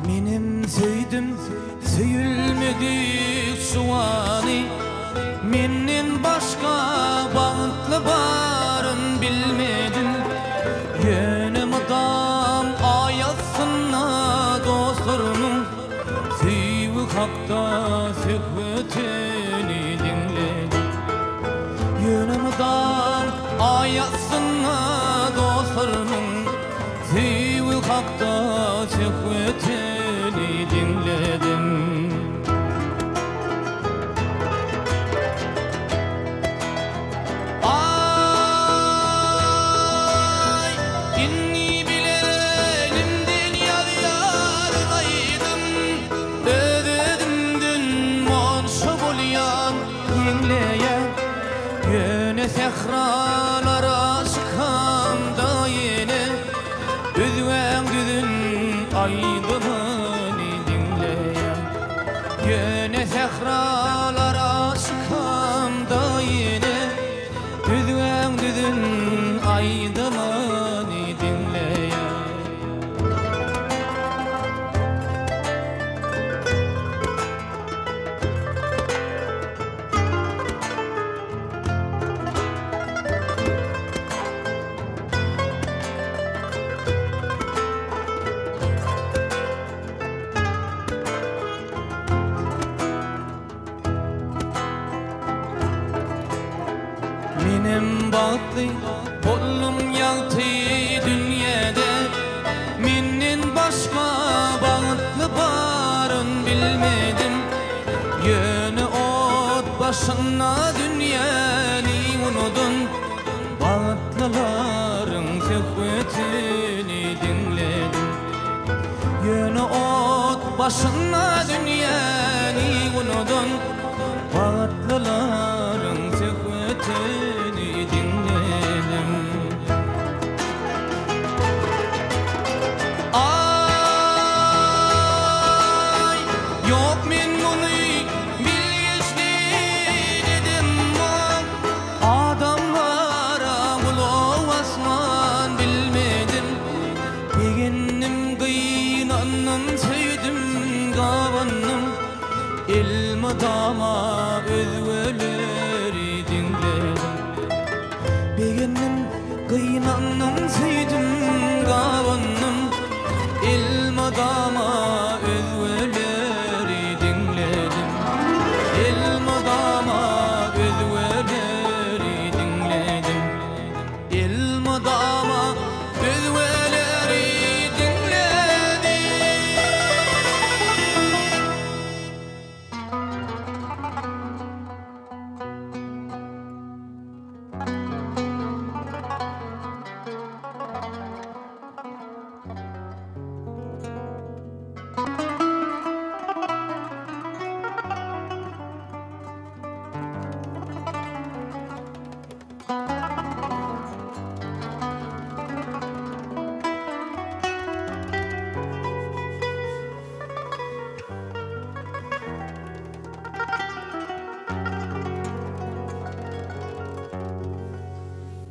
Menim söydim söyülmedik şu ani, menden başka bağıtlı barın bilmedim. Yönüm adam ayatsına dostlarının sevik hakta söhbetini dinledim. Yönüm adam ayatsına dostlarının sevik hakta söhbetini dinledim. Sehralara çıkamda yine Düzven düzün aydınını dinleyen. Yine sehralara çıkamda yine Düzven düzün aydınını dinleyen. Menim bağıtlı bollum yaltı dünyada, menden başka bağıtlı barın bilmedim. Yönü ot başına dünyani unudun, bağıtlıların söhbetini dinledim. Yönü ot başına dünyani unudun, bağıtlıların söhbetini dinledim. Ay, yok men bunu bilgiçli dedim mi? Adamlara kulağı asman bilmedim. Beginnim kıynanım söydim kavanım, ilmi dama özveleri dinledim. Beginnim kıynanım söydim kavanım, ilmi dama özveleri dinledim. İlmi dama özveleri dinledim. İlmi dama özveleri dinledim.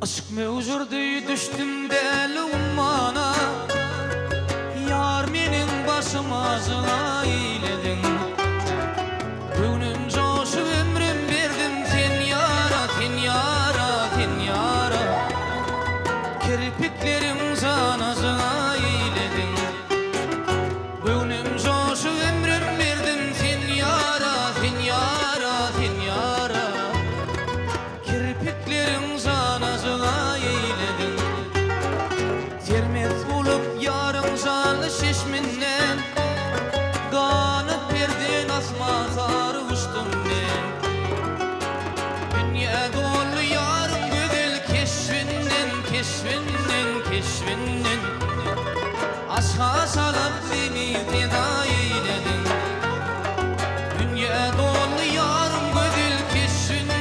Aşk mevjurdu düştüm deli ummana, yar menin başıma zıla eyledin. Gönlüm coşup ömrüm verdim sen yara, sen yara, sen yara. Kirpiklerim sana zıla eyledin. Gönlüm coşup ömrüm verdim sen yara, sen yara, sen yara. Kirpiklerim sana zıla eyledin. Sermez bulup yarım canlı şişminden, kanıp verdin asma sarı uçtum ben. Dünya dolu yarım güzel keşfinden, keşfinden, keşfinden. Aşka salıp beni feda eyledin. Dünya dolu yarım güzel keşfinden,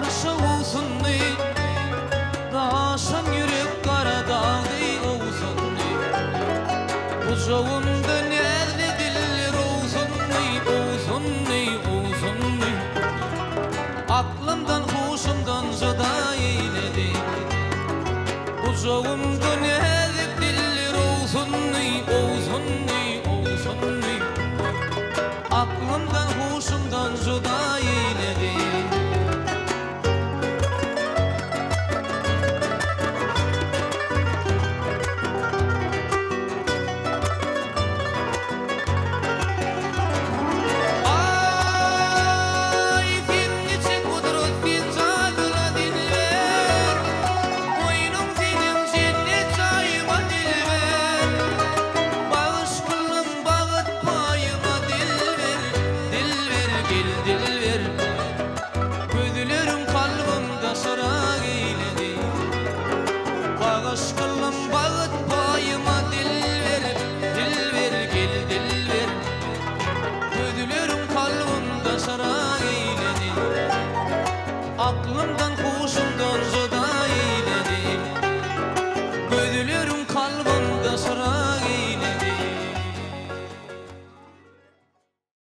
aşa olsunny, daşan yürek kara dağdy olsunny. Ucağımda nerede diller olsunny, olsunny, olsunny. Aklımdan huşumdan jada eyledi. Ucağımda